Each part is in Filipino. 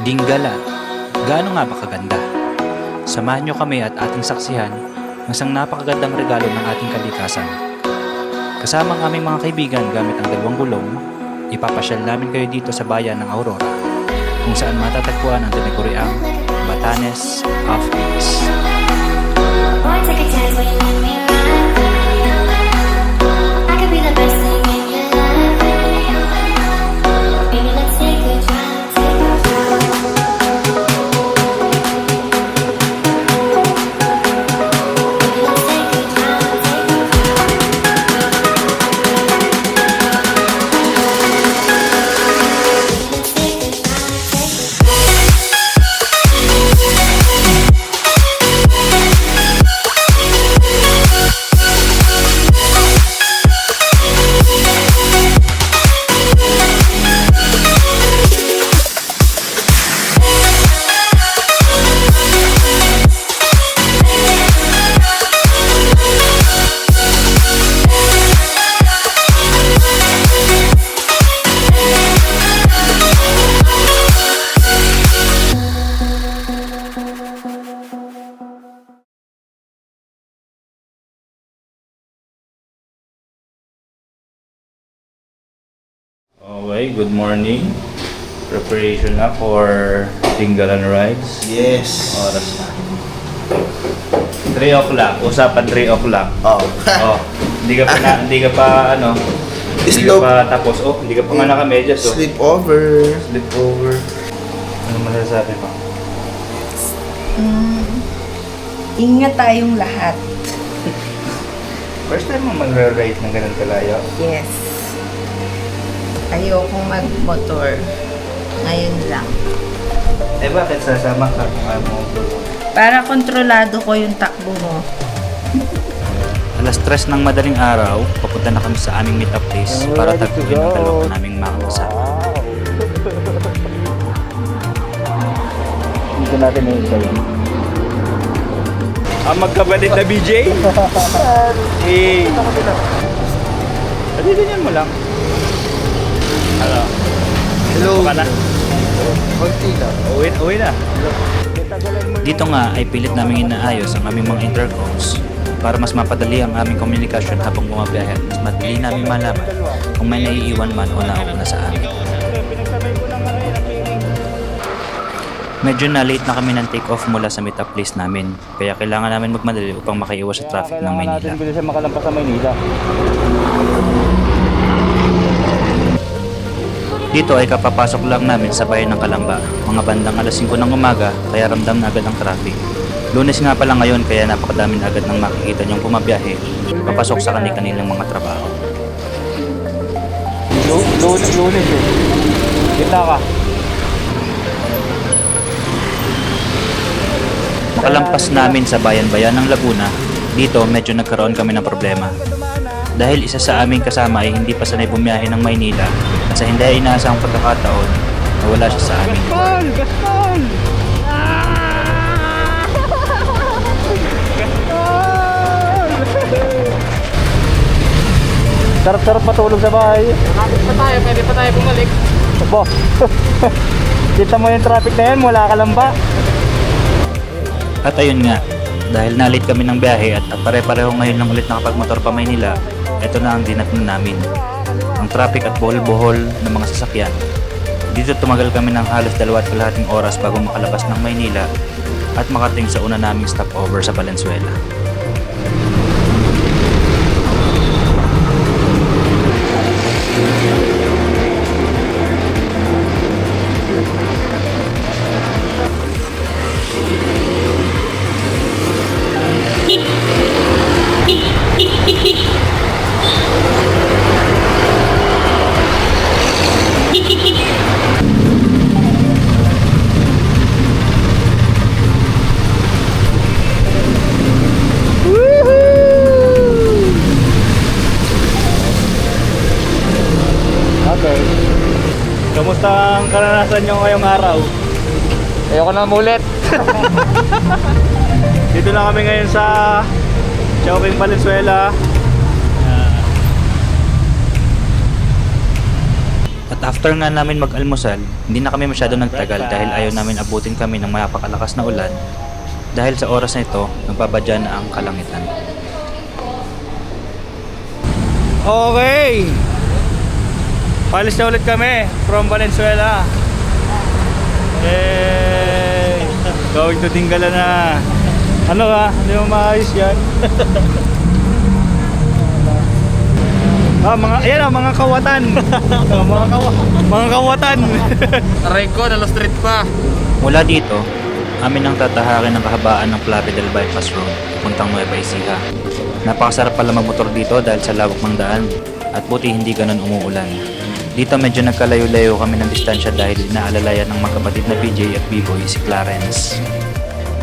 Dinggala, gaano nga ba kaganda? Samahan nyo kami at ating saksihan ang isang napakagandang regalo ng ating kalikasan. Kasama ang aming mga kaibigan gamit ang dalawang gulong, ipapasyal namin kayo dito sa bayan ng Aurora, kung saan matatagpuan ang tinaguriang Batanes of Peace. Boy, take a chance when you let me ride. I could be the best thing in your life. Baby, let's take a drive, take a drive. Baby, let's take a drive, take a drive. Let's take a drive, take a Okay, good morning. Preparation na for Dingalan rides. Yes. Oras na. 3 o'clock. Usapan 3 o'clock. Oh. Oh, hindi ka pa hindi ka Slow. pa tapos. Oh, hindi ka pa nga naka-medyas. Oh. Sleep over. Sleep over. Ano masasabi mo? Ingat tayong lahat. First time mo mag-ride ng ganun kalayo? Yes. Ayokong mag-motor. Ngayon lang. Eh bakit sasama ka kung ayaw mo? Para kontrolado ko yung takbo mo. Alas 3 ng madaling araw, papunta na kami sa aming meet-up place para tagpuin ang dalawa naming mga kasama. Dito natin yung isa yun. Ang magkabalit na BJ? Eh. Hindi ganyan mo lang. Ano? Hello. Ka na? Konti lang. Uwi na. Dito nga ay pilit namin inaayos ang aming mga intercoms para mas mapadali ang aming komunikasyon habang bumabiyahe at mas madali namin malaman kung may naiiwan man o nauna sa amin. Medyo na late na kami ng take-off mula sa meet-up place namin, kaya kailangan namin magmadali upang makaiwas sa traffic ng Maynila. Bilis makalampas sa Maynila. Dito ay kapapasok lang namin sa bayan ng Kalamba, mga bandang alas 5 ng umaga, kaya ramdam na agad ang traffic. Lunes nga pala ngayon, kaya napakadami na agad ng makikita niyong pumabiyahe, papasok sa kanilang mga trabaho. Lunes eh. Kita ka. Makalampas namin sa bayan-bayan ng Laguna, dito medyo nagkaroon kami ng problema. Dahil isa sa aming kasama ay hindi pa sanay bumiyahe ng Maynila at sa hindi ay inaasang pagkakataon, nawala siya sa aming lugar. Gaston! Sarap-sarap matulog sa bahay. Nakapit pa tayo, pwede pa tayo bumalik. Abo. Kita mo yung traffic na yan, wala ka lang ba? At ayun nga, dahil na-late kami ng biyahe at pare-pareho ngayon lang ulit nakapagmotor pa Maynila, ito na ang dinatnan namin. Ang traffic at buhol-buhol ng mga sasakyan. Dito tumagal kami ng halos 2.5 oras bago makalabas ng Maynila at makating sa una naming stopover sa Valenzuela. Okay. Kamusta ang karanasan nyo ngayong araw? Ayoko na mulit. Dito na kami ngayon sa Chowking Valenzuela. At At after nga namin mag-almusal, hindi na kami masyado nagtagal dahil ayaw namin abutin kami ng mapakalakas na ulan dahil sa oras na ito, nagbabadya na ang kalangitan. Okay! Palis na ulit kami from Valenzuela. Hey! Going to Tingala na. Ano ha? Hindi mo maayos yan. Mga, ayan mga kawatan. mga kawatan. Aray ko, nalo street pa. Mula dito, amin ang tatahakin ng kahabaan ng Plave del Bypass Road puntang Nueva Ecija. Napakasarap pala magmotor dito dahil sa lawak ng daan at buti hindi ganun umuulan. Dito medyo nagkalayo-layo kami ng distansya dahil inaalalayan ng magkapatid na BJ at B-Boy si Clarence.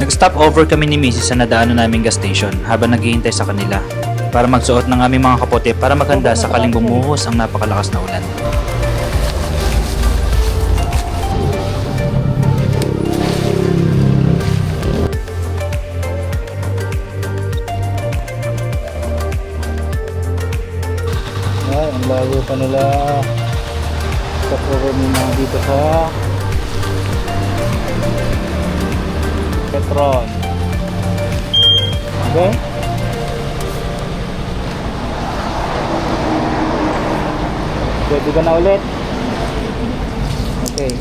Nag-stop over kami ni Mrs. sa nadaanan naming gas station habang naghihintay sa kanila para magsuot ng aming mga kapote para maghanda sakaling bumuhos ang napakalakas na ulan. Ay, ang layo pa nila. Stop over muna dito sa Petron. Okay? Pwede ka na ulit? Okay.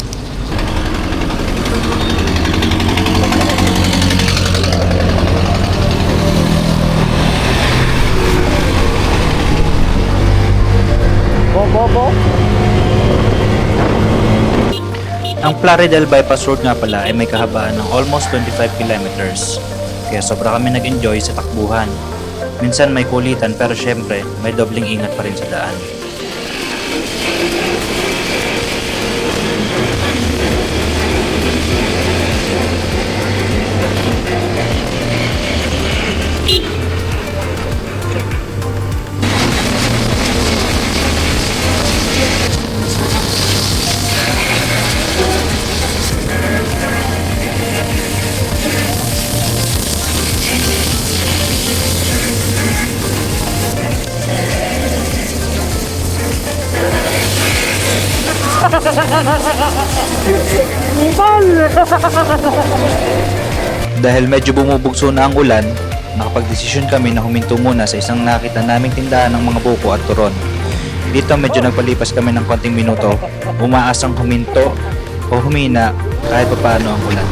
Bo. Ang Plave del Bypass Road nga pala ay may kahabaan ng almost 25 kilometers. Kaya sobra kami nag-enjoy sa takbuhan. Minsan may kulitan pero syempre may dobling ingat pa rin sa daan. Dahil medyo bumubugso na ang ulan, nakapagdesisyon kami na huminto muna sa isang nakita naming tindahan ng mga buko at turon. Dito medyo nagpalipas kami ng konting minuto, umaasang huminto o humina kahit pa paano ang ulan.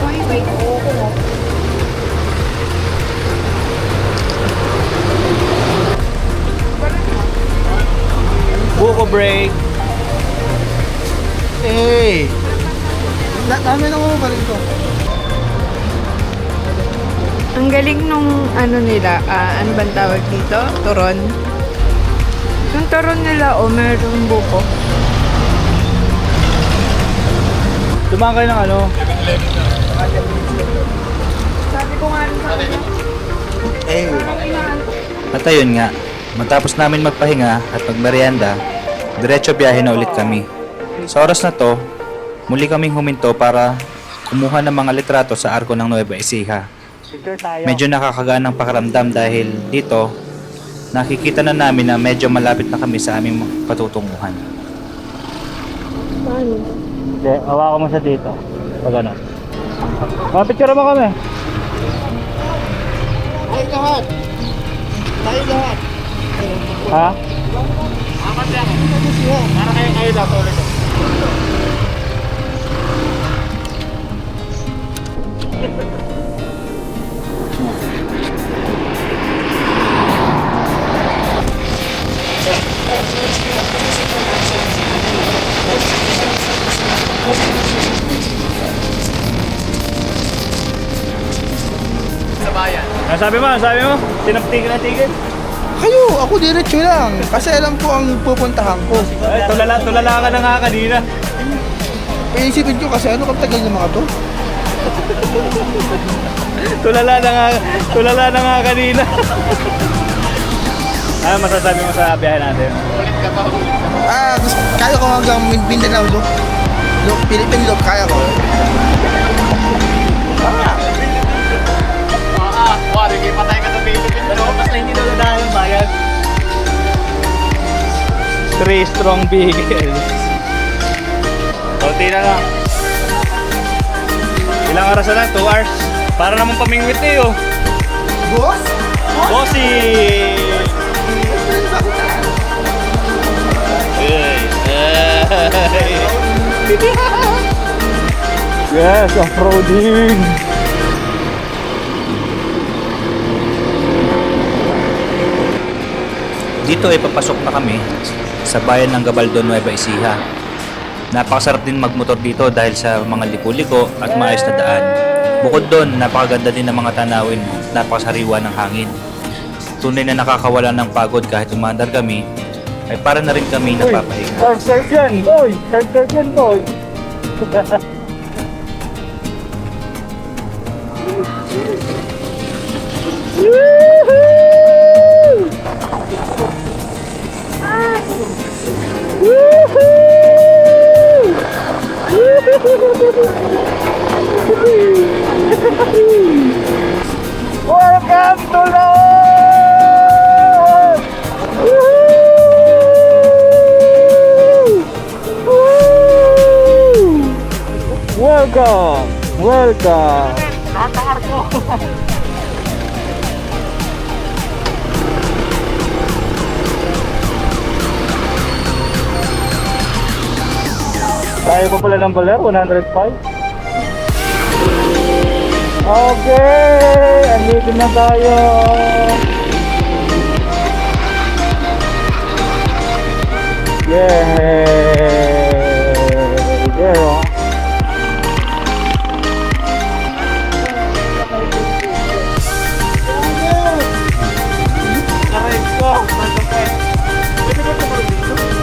Buko break. Hey! Dami na ako pa rito. Ang galing nung ano nila, ano bang tawag dito? Turon. Yung turon nila, merong buko. Dumaan kayo ng ano? Sabi ko nga rin sa kanya. Eh, At ayun nga, matapos namin magpahinga at magmerienda, diretso biyahe na ulit kami. Sa oras na to, muli kaming huminto para kumuha ng mga litrato sa arko ng Nueva Ecija. Medyo nakakagaan ng pakiramdam dahil dito, nakikita na namin na medyo malapit na kami sa aming patutunguhan. Hindi, hawakan mo sa dito. Pag ano. Mapicture mo kami. tayo lahat. Tayo lahat. Ha? Para kayo daw, tuloy ko. Sa bayan. Sabi mo? Tinaptigil na tigil. Kayo, ako diretso lang. Kasi alam ko ang pupuntahan ko. Ay, tulala ka na nga kanina. Iisipin ko kasi ano kapag tagal ng mga to. Tulala na nga kanina. Ano masasabi mo sa biyahe natin? Ulit ka pa, ulit ka pa. Kaya ko hanggang Mindanao, look. Look, Philippine look, kaya ko. Wari, may patay ka sa Philippines. Basta hindi naladahan ng bayan. 3 strong vehicles. Konti na lang. Ilang oras na lang? 2 hours. Para naman pamingwit eh oh. Boss? Bossy! Yes, off-roading! Dito ay papasok na kami sa bayan ng Gabaldon, Nueva Ecija. Napakasarap din magmotor dito dahil sa mga liko-liko at maayos na daan. Bukod doon, napakaganda din ng mga tanawin, napakasariwa ng hangin. Tunay na nakakawala ng pagod kahit umandar kami, ay para na rin kami napapahinga. Surf yan, boy! Surf yan, boy! Welcome to Lord! Welcome! Welcome! Tayo pa pala ng baler, 105. Okay, andito na tayo. Yay! There.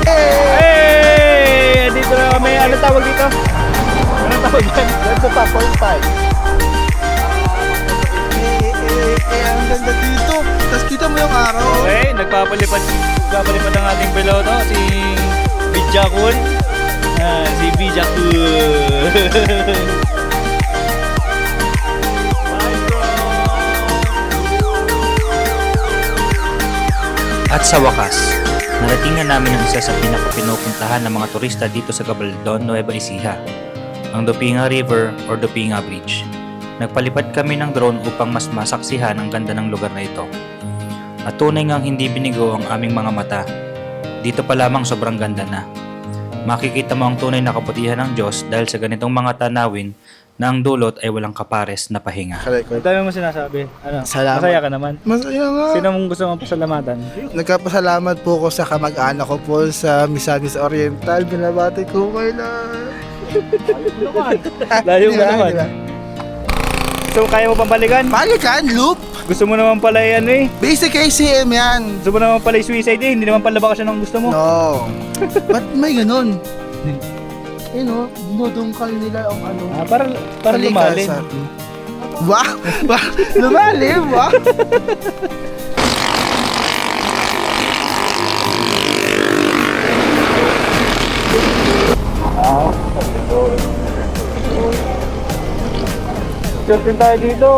Hey! Andito na kami. Ano tawag dito? Ano tawag dyan? That's the top point 5. Ang ganda dito. Tapos kita mo yung araw. Okay, nagpapalipad ang ating piloto, si Bijakun. Si Bijakun. At sa wakas, narating na namin ang isa sa pinakapinupuntahan ng mga turista dito sa Gabaldon, Nueva Ecija, ang Dupinga River or Dupinga Bridge. Nagpalipad kami ng drone upang mas masaksihan ang ganda ng lugar na ito. At tunay ngang hindi binigo ang aming mga mata. Dito pa lamang sobrang ganda na. Makikita mo ang tunay na kabutihan ng Diyos dahil sa ganitong mga tanawin na ang dulot ay walang kapares na pahinga. Ang dami mo sinasabi. Ano? Salamat. Masaya ka naman. Masaya nga. Sino mong gusto mong pasalamatan? Nagkapasalamat po ko sa kamag-anak ko po sa Misamis Oriental. Binabati ko kayo na. Layo mo naman. So, kaya mo pang balikan? Balikan, loop. Gusto mo naman pala ano eh. Basic ACM yan. Gusto mo naman pala suicide eh. Hindi naman pala bakasyon ang gusto mo. No. Ba't may ganun? You know, dinudungkal nila ang ano. Para lumalim. kalikasan. Wow! Wow! Lumalim! Wow! Surfing tayo dito.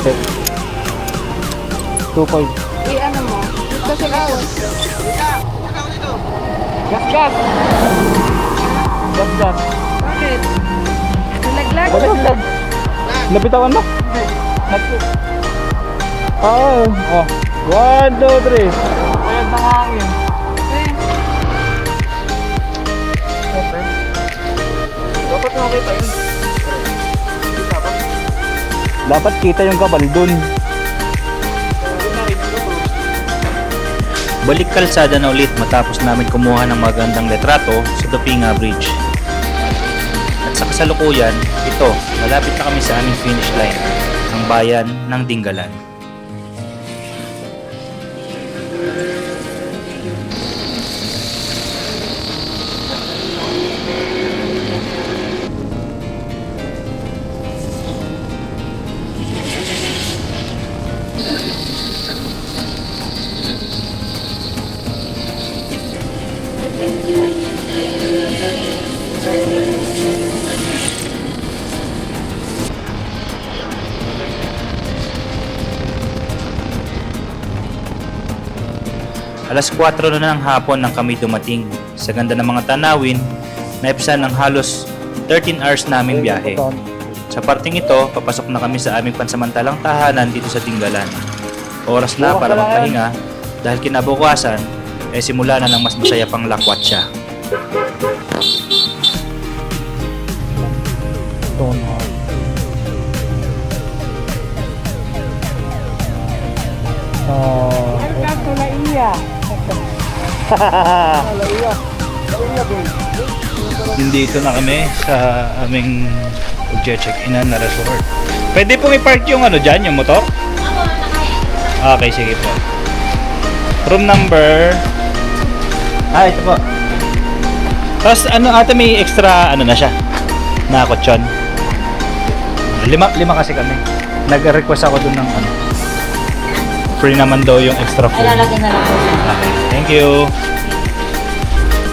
Okay. 2.5. Ano mo? Dito sila. Gas, gas! Gas, gas. Bakit? Nalaglag? Nalaglag. Napitawan mo? Oo. Oh. 1, 2, 3. Ayan na hangin. Dapat makita yun. Dapat kita yung Gabaldon. Balik kalsada na ulit matapos namin kumuha ng magandang letrato sa Dupinga Bridge. At sa kasalukuyan, ito, malapit na kami sa aming finish line, ang bayan ng Dingalan. Alas 4 na ng hapon nang kami dumating. Sa ganda ng mga tanawin, naipsan ng halos 13 hours naming biyahe. Sa parting ito, papasok na kami sa aming pansamantalang tahanan dito sa Tinggalan. Oras na para magpahinga dahil kinabukasan ay simula na ng mas masaya pang lakwatsa. Nandito na kami sa aming check-inan na resort. Pwede pong i-park yung ano dyan, yung motor? Okay, sige po. Room number... ito po. Tapos ano ata may extra ano na siya? Na kutsyon. Lima kasi kami. Nag-request ako dun ng ano. Free naman daw yung extra food. Lalagyan na lang po siya. Okay, thank you.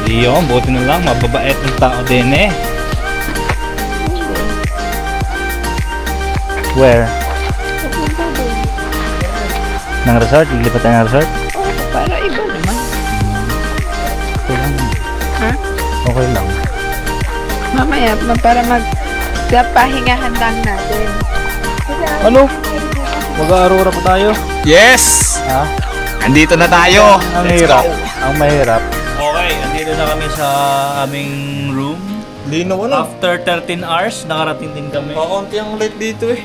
Yun, buti na lang. Mababait ng tao din eh. Where? Ng resort? Lilipat tayo ng resort? Para iba naman. Okay lang. Ha? Okay lang. Mamaya, para magpahingahan lang natin. Ano? Mag-aarura pa tayo? Yes! Ha? Andito na tayo! Ang hirap. Ang mahirap. Okay, andito na kami sa aming room. Lino na. After 13 hours, nakarating din kami. Pakunti ang late dito eh.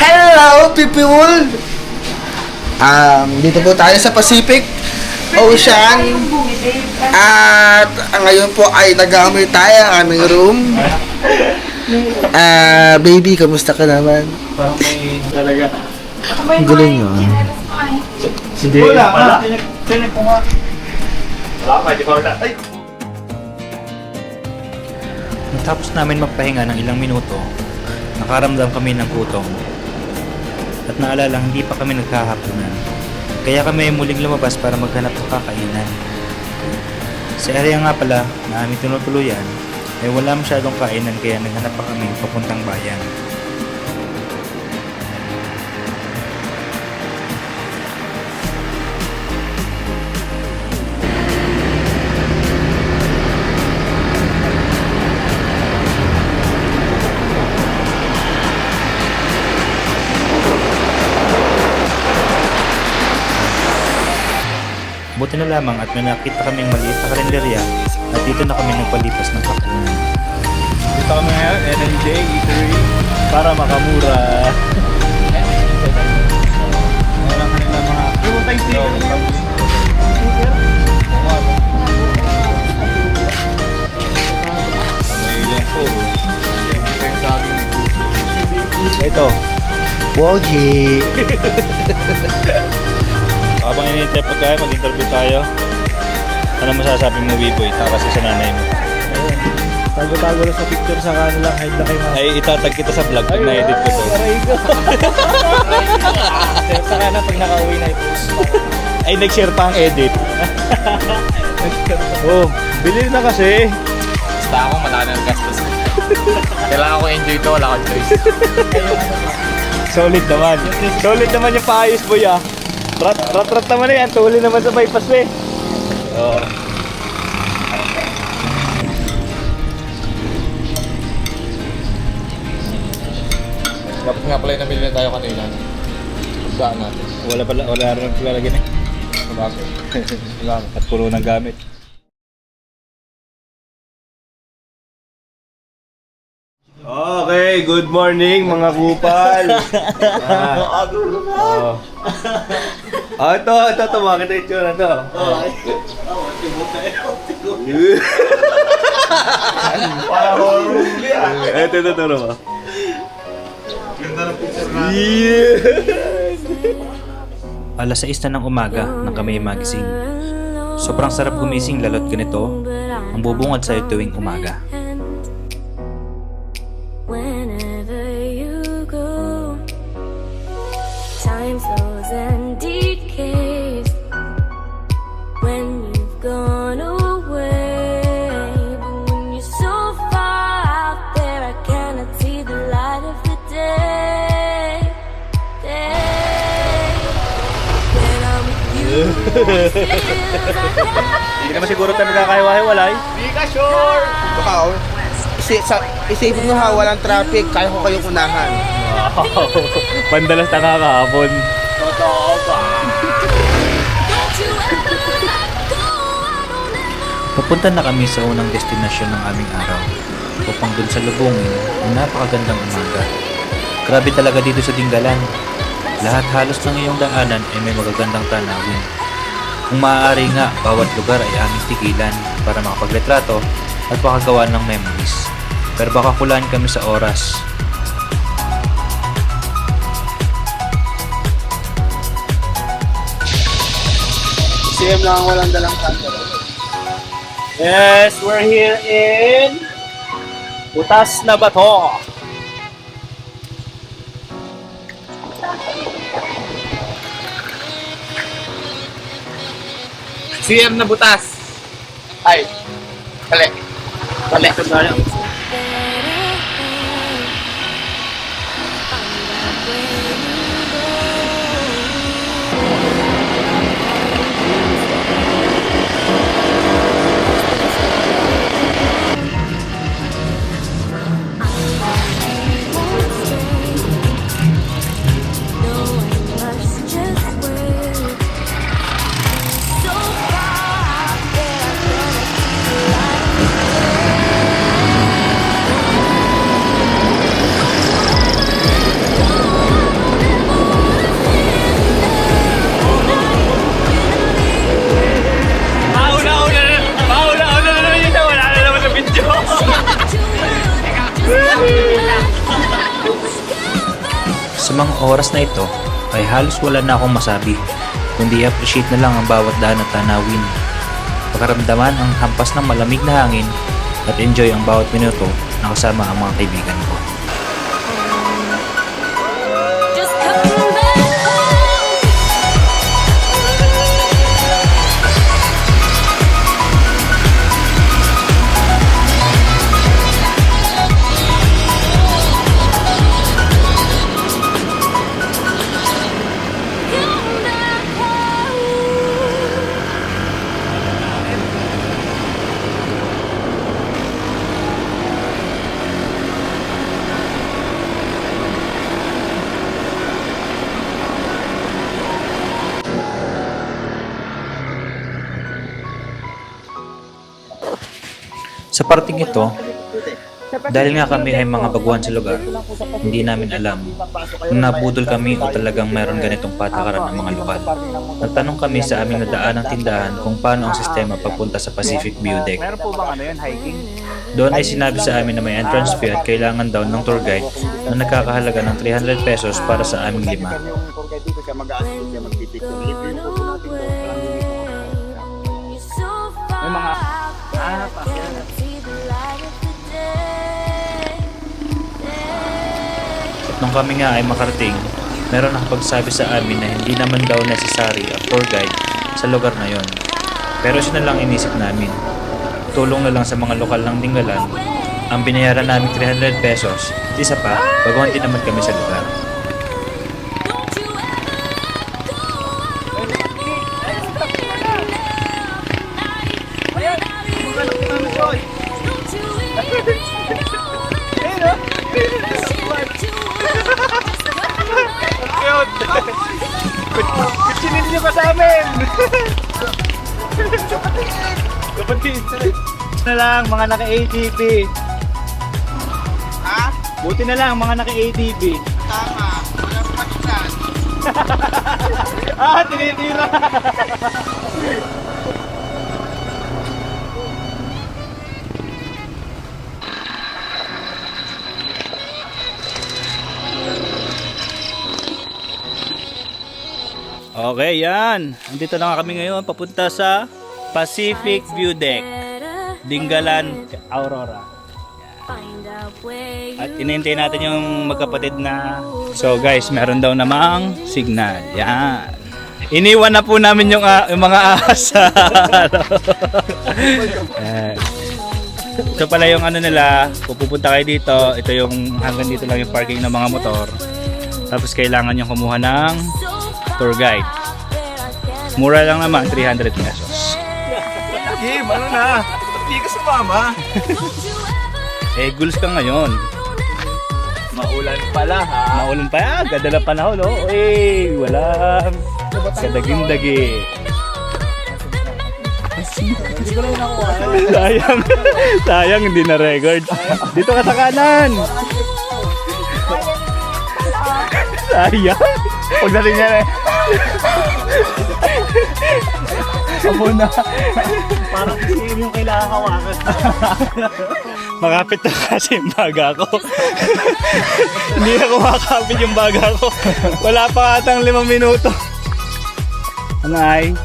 Hello, people! Dito po tayo sa Pacific Ocean. At ngayon po ay nagamit tayo ang aming room. Baby, kamusta ka naman? Parang may talaga. Ang galing nyo. Hindi. Wala. Tinig ko nga. Wala pa, di pa wala. Ay! Natapos namin magpahinga ng ilang minuto, nakaramdam kami ng gutom. At naalala, hindi pa kami nagkahaponan. Kaya kami ay muling lumabas para maghanap ng kakainan. Sa area nga pala na aming tinutuluyan, ay wala masyadong kainan kaya naghanap pa kami papuntang bayan. Buti na lamang at may nakita kaming maliit na karinderya at dito na kami nagpalipas ng hapunan. Dito kami ngayon, NNJ Eatery, para makamura. Meron kanila mga... Ito. Wogi! Habang inintay pagkain, mag-interview tayo. Ano masasabi mo, B-Boy? Kasi sa nanay mo. Tago-tago lang sa picture sa kanila. Hide na kayo mga. Ay, itatag kita sa vlog pag na-edit ko to. Aray ko. Saka na pag nakauwi na ito. Ay, nag-share pa ang edit. Oh, bilhin na kasi. Basta ako, malaki ng gastos. Kailangan ko enjoy to, wala akong choice. Solid naman. Solid naman yung paayos, boy ah. Rat naman eh. Ang tuli naman sa bypass eh. Oo. Dapat nga pala yung nabili na tayo kanina. Saan natin? Wala rin naglalagyan eh. Sabagay. At pulo ng gamit. Okay, good morning mga kupal. Ito, bakit ito yun na ito? Para horror movie. Ito, turo mo. Ganda ng picture na. Alas 6 na ng umaga nang kami magising. Sobrang sarap gumising lalo't ganito ang bubungad sa'yo tuwing umaga. Whenever you go, time slows and decays. When you've gone away, but when you're so far out there, I cannot see the light of the day. When I'm with you. Hindi naman siguro tayo magkakahiwa-hiwalay. Baka oh. Isipin mo ha, walang traffic, kaya ko kayong unahan. Wow. Pandalas na kakahapon. Papunta na kami sa unang destinasyon ng aming araw upang dun sa lubungin ang napakagandang umaga. Grabe talaga dito sa Dingalan. Lahat halos ng iyong daanan ay may magagandang tanawin. Kung maaari nga, bawat lugar ay aming tigilan para makapagretrato at makagawa ng memories. Pero baka kulaan kami sa oras. CM lang ang walang dalang camera. Yes, we're here in Butas na Bato. CM na butas. Ay, kali. Kali. Sa mga oras na ito ay halos wala na akong masabi, kundi appreciate na lang ang bawat daan at tanawin. Pakaramdaman ang hampas ng malamig na hangin at enjoy ang bawat minuto na kasama ang mga kaibigan ko. Just come back home. Come back home. Sa parting ito, dahil nga kami ay mga baguhan sa lugar, hindi namin alam kung nabudol kami o talagang mayroon ganitong patakaran ng mga lokal. Nagtanong kami sa aming nadaan ng tindahan kung paano ang sistema pagpunta sa Pacific View Deck. Meron po bang ano yun, hiking? Doon ay sinabi sa amin na may entrance fee at kailangan daw ng tour guide na nagkakahalaga ng 300 pesos para sa aming 5. Yung tour guide dito siya mag-aasal siya magpipicture. Ito yung po natin doon. May mga At nung kami nga ay makarating, meron nakapagsabi sa amin na hindi naman daw necessary ang tour guide sa lugar na yon. Pero yun na lang inisip namin. Tulong na lang sa mga lokal ng Dingalan, ang binayaran namin 300 pesos, isa pa, baguhan din naman kami sa lugar. Kutsinin niyo pa sa amin! Kapatid! Na lang, mga naka-ATV. Ha? Buti na lang, mga naka-ATV. Tama. Walang patisan. Tinitira! Okay, yan. Andito na nga kami ngayon papunta sa Pacific View Deck, Dingalan, Aurora. At inintay natin yung magkapatid na... So guys, meron daw namang signal. Yan. Iniwan na po namin yung mga ahas. Ito pala yung ano nila, kung pupunta kayo dito, ito yung hanggang dito lang yung parking ng mga motor. Tapos kailangan yung kumuha ng tour guide. Mura lang naman, 300 pesos. Game, ano na? Hindi ka sumama. Eh, goals ka ngayon. Maulan pala ha. Maulan pa yan, ganda na panahon, no? Eh, wala. Kadaging-dagi. Sayang. Sayang, hindi na record. Dito ka sa kanan. Sayang. Pagdating niya eh. Abo na. Parang kasi yung kailangan hawakan. Makapit na kasi yung baga ko. Hindi na kumakapit yung baga ko. Wala pa atang 5 minuto. Ano ay?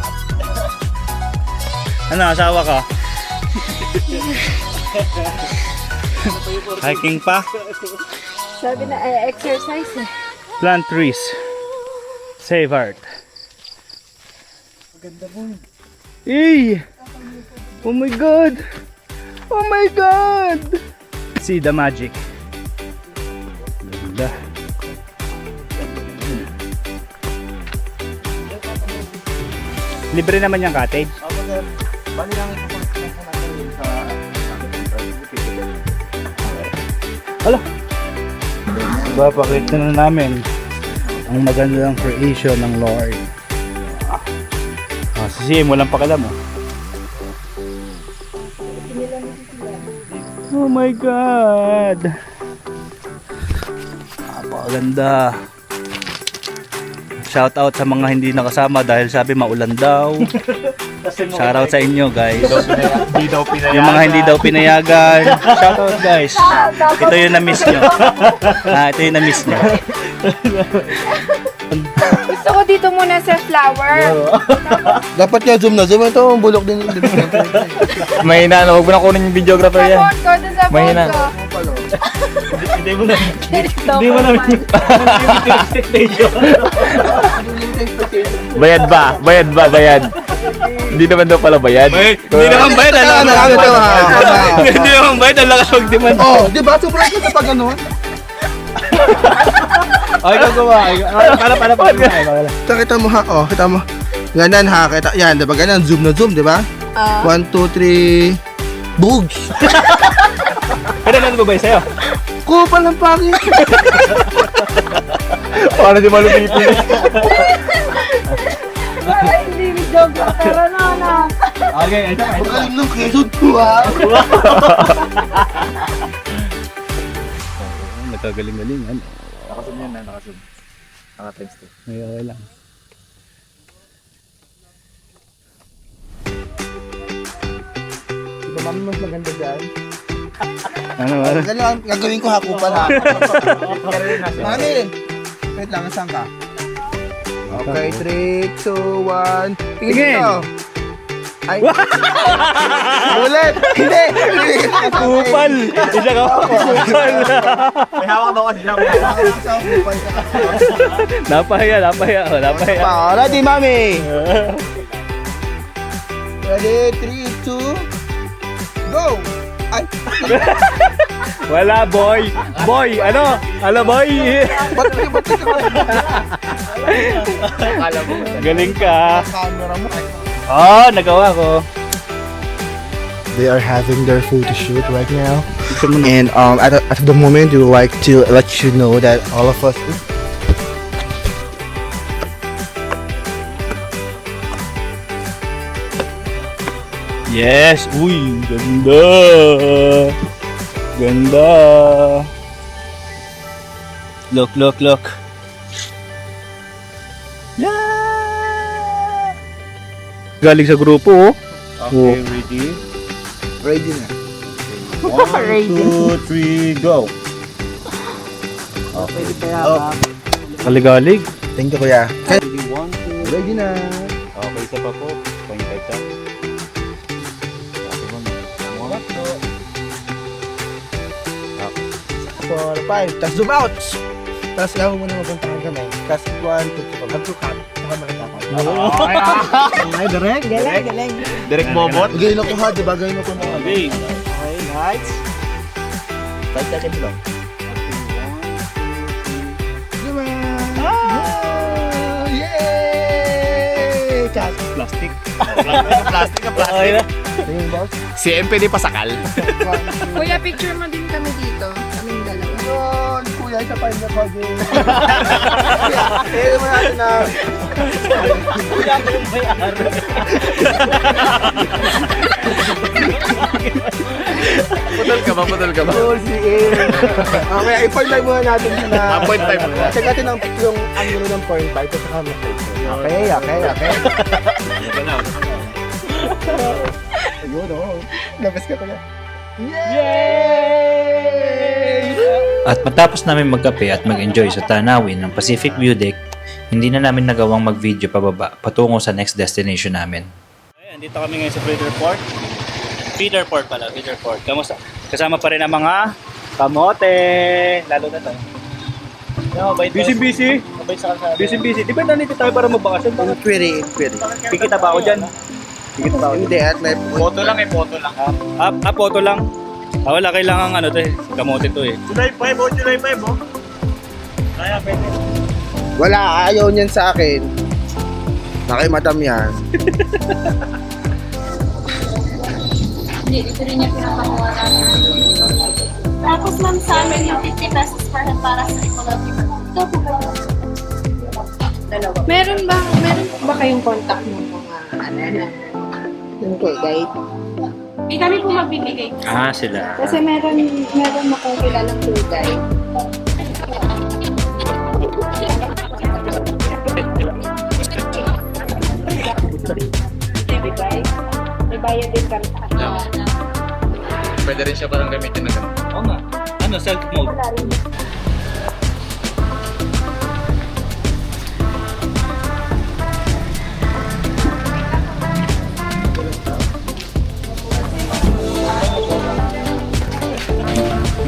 Ano, asawa ka? Hiking pa? Sabi na ay exercise eh. Plant trees. Save Earth. Maganda po. Eh! Oh my God! Oh my God! See the magic. Ganda. Libre naman yung cottage. Bali lang ipapakita natin sa Hala! Papakita na namin ang magandang creation ng Lord. Si CM walang pakalam oh. Oh my God! Napakaganda. Shout out sa mga hindi nakasama dahil sabi maulan daw. Shout out sa inyo guys. Hindi daw pinayagan. Yung mga hindi daw pinayagan. Shout out guys. Ito yung na-miss nyo. Ito yung na-miss nyo. Gusto ko dito muna sa flower. Dapat nga zoom na zoom. Ito, bulok din. Mahina na, huwag mo na kunin yung videographer Sa yan. phone ko, dun sa phone Mahina. ko. Hindi mo na. Hindi mo na. Bayad ba? Bayad ba? Bayad. Hindi naman daw pala bayad. Hindi naman bayad. Hindi naman bayad. Ang lakas mag-demand. Oh, di ba? Surprise ka kapag ano? Ay, gagawa. Para. Kita mo ha. Oh, kita mo. Ganan ha. Kita. Yan, di ba? Ganan. Zoom na zoom, di ba? 1, 2, 3. Bugs! Kaya na ba sa'yo? Kupal ng pangit. Para di malupipin. Ay, hindi videographer. Ano. Okay, ito. Magaling ng Quezon ko ha. Nagkagaling-galing. Ano? Nakasub yan na, nakasub. Naka-times 2. Ay, okay lang. Di ba mami mas maganda dyan? Ano ba? Gagawin ko ha. Kupal ha. Mami! Wait lang, saan ka? Okay, 3, 2, 1. Tingin dito. Ay. Ulit! Hindi! Kupal! Isa ka kupal! May hawak daw kasi siya. Napahiya. Oh, napahiya. Ready, mami! Ready, 3, 2, go! Ay! Wala, boy! Boy! Ano? Ano, boy? Ba't ka Akala mo. Galing ka. camera mo? Oh, nagawa ko. They are having their photo shoot right now. And at the moment, we would like to let you know that all of us. Yes! Uy! Ganda! Ganda! Look! Yeah! Galing sa grupo, oh. Okay, ready? Ready na. 1, 2, 3, go! Kaligalig. Thank you, kuya. Ready, 1, 2. Ready na. Okay, isa pa po. Point 5 ka. Okay, 4, 5. Tapos zoom out. Tapos gawin mo na mapuntahan kamay. Tapos 1, 2, 3. Mag-cut. Saka makatakan. Ay, direct. Galing. Direct bobot. Gawin ako ha, diba? Gawin ako na. Okay. Okay, lights. 5 seconds lang. Diba? Ah! Yay! Cut. Plastic. Plastic. Okay na. Tingin, boss. Si MPD Pasakal. Kuya, picture mo din kami dito. Kaming dalawa. Yun, kuya, isa pa yung nakagin. Kaya naman natin na... Putol ka ba? Oh, si Air. Okay, i-point live muna natin siya na... Point five muna. Check natin yung angulo ng point 5 at saka okay. Ayun, oh. Labas ka pala. At matapos namin magkape at mag-enjoy sa tanawin ng Pacific View Deck, hindi na namin nagawang mag-video pababa patungo sa next destination namin. Ayan, dito kami ngayon sa Feeder Port. Kamusta? Kasama pa rin ang mga kamote. Lalo na to. Busy. Busy. Di ba nandito tayo para magbakasyon? Query. Kikita ba ako dyan? Hindi, at may... Photo lang. Photo lang. Wala kailangan kamote to eh. July 5 oh. Kaya pwede. Wala, ayaw niyan sa akin. Nakay madam yan. Hindi, ito rin yung pinakakuha namin. Tapos ma'am sa amin yung 50 pesos per head para sa ecology. Ito po ba? Dalawa. Meron ba kayong contact ng mga ng tour guide? Hindi kami po magbibigay. Sila. Kasi meron akong kilalang tour guide. May bayad din kami sa kanya. Pwede rin siya parang gamitin na gano'n. Oo nga. Self mode.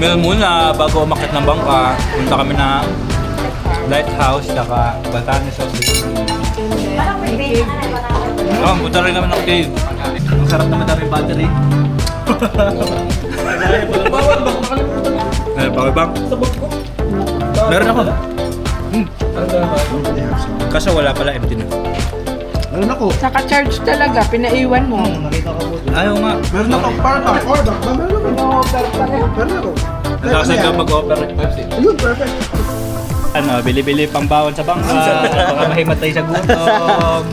Meron muna bago umakit ng bangka, punta kami na Lighthouse tsaka Batanes of the Sea. Punta rin kami ng cave. Ang sarap naman na rin battery. Power bank? Meron ako. Kaso wala pala, empty na. Meron ako. Saka charge talaga, pinaiwan mo. Ayaw nga. Meron ako. Parang order ba? Meron ako. No-offer pa rin. Meron ako. Nakasan ka mag-offer. Ayun, perfect. Bili-bili pang bawon sa bangka. Baka mahimatay sa gutom.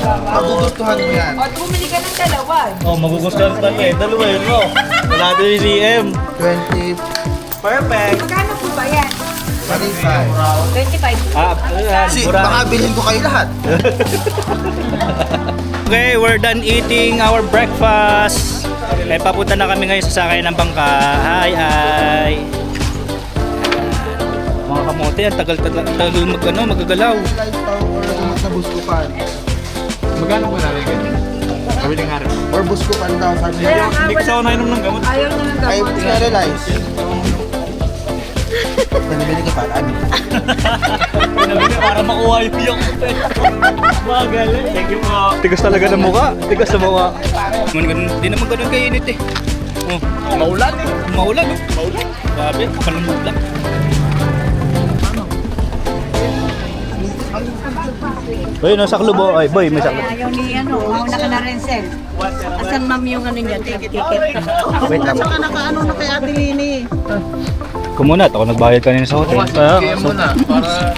Magugustuhan mo yan. O, bumili ka ng dalawa. Magugustuhan pa eh. Dalawa yun mo. Wala doon yung CM. 20, Perfect. Magkano po ba yan? 25. 25. Si, baka bilhin ko kayo lahat. Okay, we're done eating our breakfast. Papunta na kami ngayon sa sakay ng bangka. Hi. Mga kamote, ang tagal magagalaw. Light tower or sa buskupan. Magkano po namin ganyan? Kabiling harap. Or buskupan daw sabi niya. Hindi ko sa nainom ng gamot. Ayaw na ng Ay, gamot. sterilize. Pinabili ka pa, ano? Pinabili para makuha yung magaling. Thank you po. Tigas talaga ng mukha. Tigas na mukha. Hindi naman ganun kainit eh. Maulan eh. Maulan. Grabe, kalambot lang. Boy, nasa klubo. Ay, boy, may saklo. Ayaw ni mauna ka na rin, Sel. Asan ma'am yung niya, ticket? Wait lang. Saka nakaano na kay Ate Lini. Kumunat, ako nagbayad kanina sa hotel. Kaya muna, para...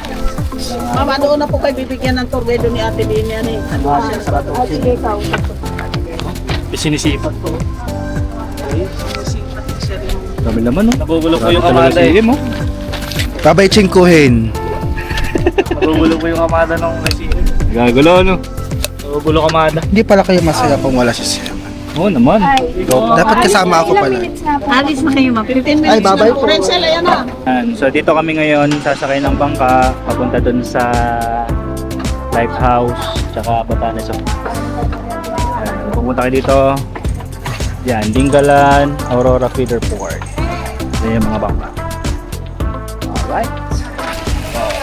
Mama, doon na po kayo bibigyan ng tour guide ni Ate Lini. Ano eh? Sige, ikaw. Sinisipat ko. Dami naman, no? Nabubulok ko yung amada eh. Babay chingkuhin. Nabubulok ko yung amada ng resibo. Gagulo, no? Nabubulok amada. Hindi pala kayo masaya kung wala si Sam. Oo naman. Dapat kasama ako pala. Alis na kayo, ma'am. 15 minutes. Ay, babay po. Ren, Sel, ayan na. So dito kami ngayon, sasakay ng bangka, papunta dun sa Lighthouse, tsaka Batanes. Pupunta kayo dito. Yan, Dingalan, Aurora Feeder Port. Yan yung mga bangka. Alright.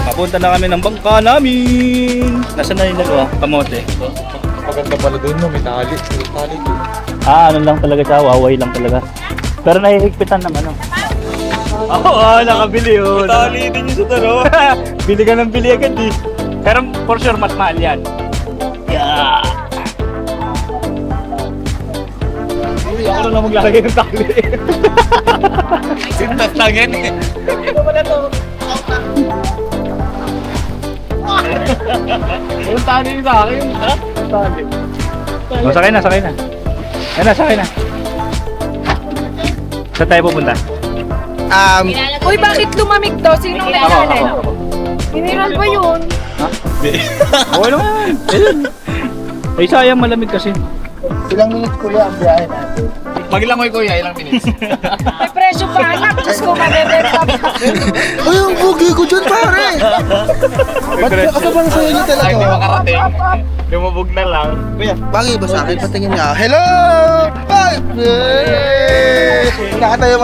Papunta na kami ng bangka namin. Nasaan na yung dalawa? Kamote. Maganda pala doon, no? May tali. May tali doon. Ano lang talaga siya, Huawei lang talaga. Pero nahihigpitan naman. Nakabili yun. Tali din yung sa talo. Bili ka ng bili agad eh. Pero for sure, mas mahal yan. Yeah. Ako na lang maglalagay ng tali. Sintas lang yan eh. Yung tali sa akin. Ha? Tali. Sakay na, sakay na. Ayun na, sakay na. Saan tayo pupunta? Uy, bakit lumamig to? Sinong nailalim? Mineral ba yun? Okay lang yan. Ayun. Ay, sayang malamig kasi. Ilang minutes kuya ang biyahe natin? Maglangoy kuya, ilang minutes. May presyo pa anak. Diyos ko, mabebenta pa. Ay, ang bugi ko dyan pare! Ba't ako bang sa'yo niyo Ay, hindi talaga? makarating. Lumubog na lang. Kuya, bagay ba sa akin? Patingin nga. Hello! Ay! Nakatayo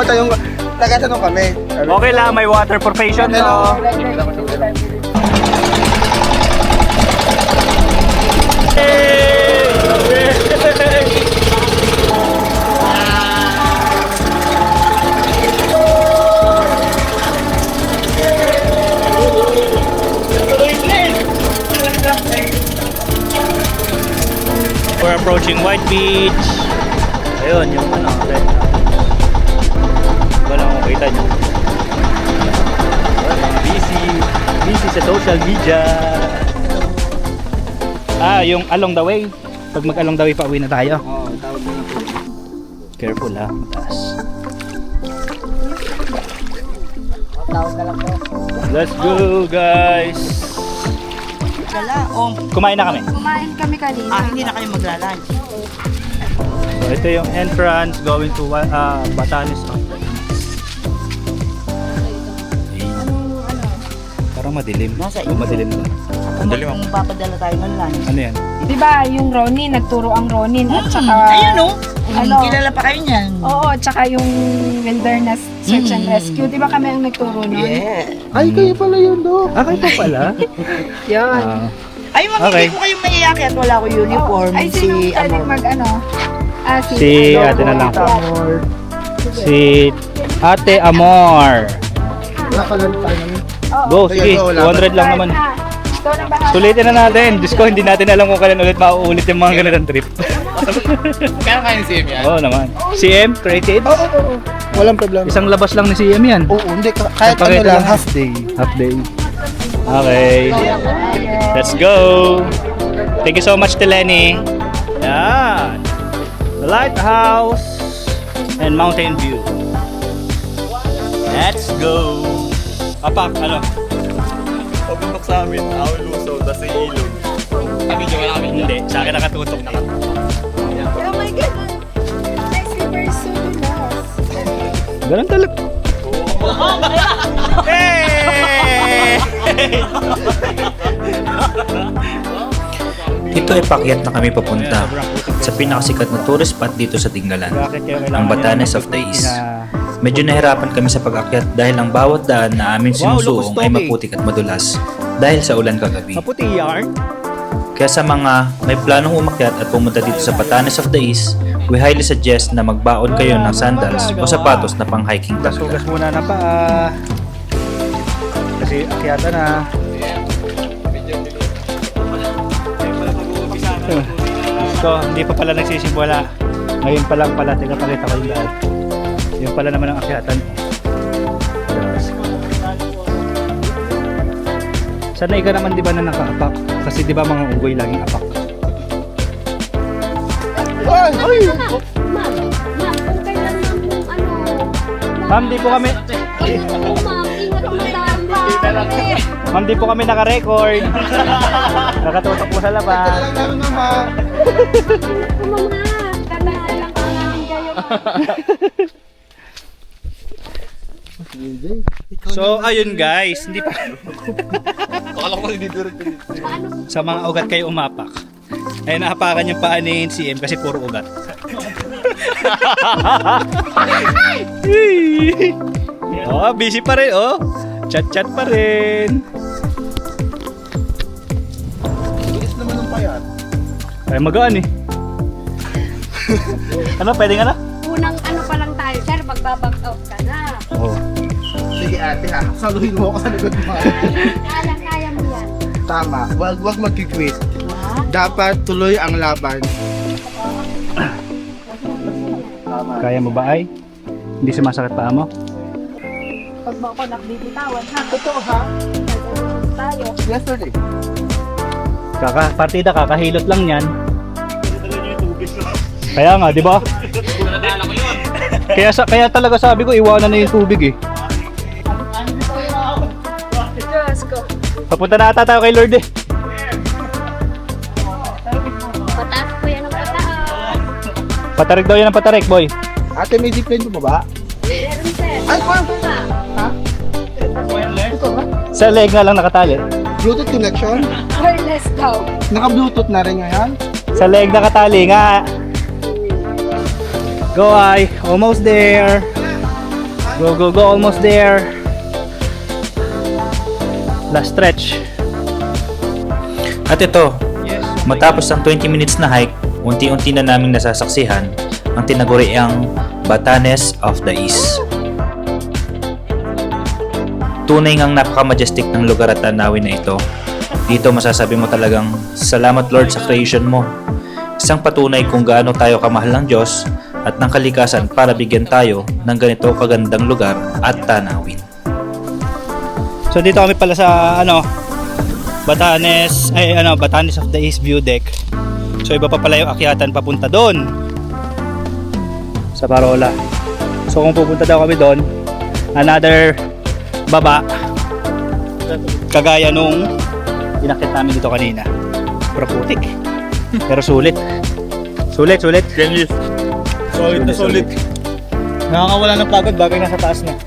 nagtatanong kami. Okay lang, may water for patient. Hello! We're approaching White Beach. Ayun, yung ano, red. Wala akong makita nyo. Busy sa social media. Yung along the way. Pag mag-along the way, pauwi na tayo. Oo, tawag mo na po. Careful ha, mataas. Let's go guys! Kumain na kami. Kumain kami kanina. Hindi na kayo maglalunch. So, ito yung entrance going to Batanes. Parang madilim. Nasa Yung madilim na. Kung papadala tayo ng lunch. Ano yan? Di ba yung Ronin, nagturo ang Ronin at saka... Ayun o. Ano? Kilala pa kayo niyan. Oo, tsaka yung Wilderness Search and Rescue. Di ba kami ang nagturo nun? Ay, kayo pala yun, Dok. Kayo pa pala? Yun. Ay, ma'am, Okay. hindi ko kayo maiyak at wala ko uniform. Ay, sino pwedeng mag-ano? Si ate na lang. Si Ate Amor. Wala ka lang tayo namin. Go, sige. 200 lang naman. Ikaw na bahala. Sulitin na natin. Diyos ko, hindi natin alam kung kailan ulit mauulit yung mga ganitong trip. Kaya kaya ni CM yan? Oo naman. CM, creative. Oo. Walang problema. Isang labas lang ni CM yan. Oo, hindi. Kahit ano Pakita lang, lang. half day. Half day. Okay. Let's go. Thank you so much to Lenny. Yan. The lighthouse and mountain view. Let's go. Apak, ano? Pagpuntok sa amin, awal lusaw, tas yung ilog. Kami dyan, wala kami dyan. Hindi, sa akin nakatutok na. Oh my God! My slippers so nice. Ganun talaga. Hey! Dito ay pakyat na kami papunta sa pinakasikat na tourist spot dito sa Dingalan, ang Batanes of the East. Medyo nahirapan kami sa pag-akyat dahil ang bawat daan na amin sinusuong ay maputik at madulas dahil sa ulan kagabi. Maputi yarn. Kaya sa mga may planong umakyat at pumunta dito sa Batanes of the East, we highly suggest na magbaon kayo ng sandals o sapatos na pang hiking talaga. Sugas muna na paa. Kasi akyata na. So, hindi pa pala nagsisimula. Ngayon pa lang pala, tingnan ko yung daan. Yung pala naman ang akyatan. Yes. Sanay ka naman di ba na nakaapak? Kasi di ba mga unggoy laging apak? Ay! Ay! Ma'am, kung kailan ma'am ano, Ma'am, di po kami... ma'am, ingat po tayo. Ma'am, di po kami naka-record. Nakatutok po sa labas. Lang namin, mama. Mama, kanahan lang po namin kayo. So, ayun guys, hindi pa Akala ko kasi dito rin. sa mga ugat kayo umapak. Ay naapakan yung paa ni CM kasi puro ugat. Oh, busy pa rin oh. Chat-chat pa rin. Bilis naman ng payat. Ay magaan eh. Ano, pwede nga na? Unang ano pa lang tayo, sir, magbaback out ka na. Oo. Sige ate ha, saluhin mo ako sa likod mo. Kaya mo yan. Tama, wag mag-quit. Dapat tuloy ang laban. Kaya mo ba ay? Hindi sumasakit paa mo? Pag mo ako nakbibitawan, ha? Totoo ha? Tayo. Yesterday. Partida, kakahilot lang yan. Kaya nga, di ba? Kaya talaga sabi ko, iwanan na yung tubig eh. Diyos ko. Papunta na ata tayo kay Lord eh. Pataas ko yan ang pataas. Patarik daw yan ang patarik, boy. Ate, may zipline po ba? Meron sir. Ay, pa! Sa leg nga lang nakatali. Bluetooth connection? Wireless daw. Naka-Bluetooth na rin ngayon? Sa leg nakatali nga. Go ay, almost there. Go, almost there. Last stretch. At ito, matapos ang 20 minutes na hike, unti-unti na naming nasasaksihan ang tinaguriang Batanes of the East. Tunay ngang napaka-majestic ng lugar at tanawin na ito. Dito masasabi mo talagang salamat Lord sa creation mo. Isang patunay kung gaano tayo kamahal ng Diyos at ng kalikasan para bigyan tayo ng ganito kagandang lugar at tanawin. So dito kami pala sa Batanes of the East View Deck. So iba pa pala yung akyatan papunta doon sa Parola. So kung pupunta daw kami doon, another baba kagaya nung inakit namin dito kanina. Pero putik. Pero sulit. Sulit. Genius. Solid na solid. Nakakawala ng pagod bagay nasa taas na.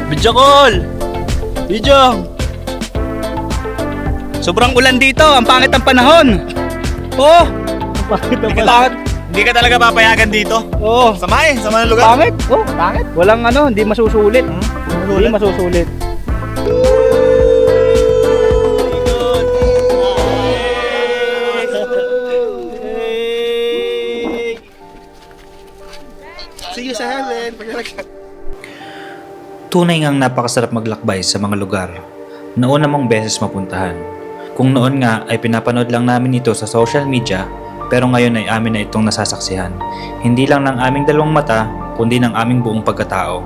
Video call! Video! Sobrang ulan dito, ang pangit ang panahon. Oh! Ang pangit ang panahon. Hindi ka talaga papayagan dito. Oh! Sama ng lugar. Pangit? Oh, pangit. Walang hindi masusulit. Hindi masusulit. See you sa heaven. Pag-alagyan. Tunay ngang napakasarap maglakbay sa mga lugar na una mong beses mapuntahan. Kung noon nga ay pinapanood lang namin ito sa social media, pero ngayon ay amin na itong nasasaksihan. Hindi lang ng aming dalawang mata, kundi ng aming buong pagkatao.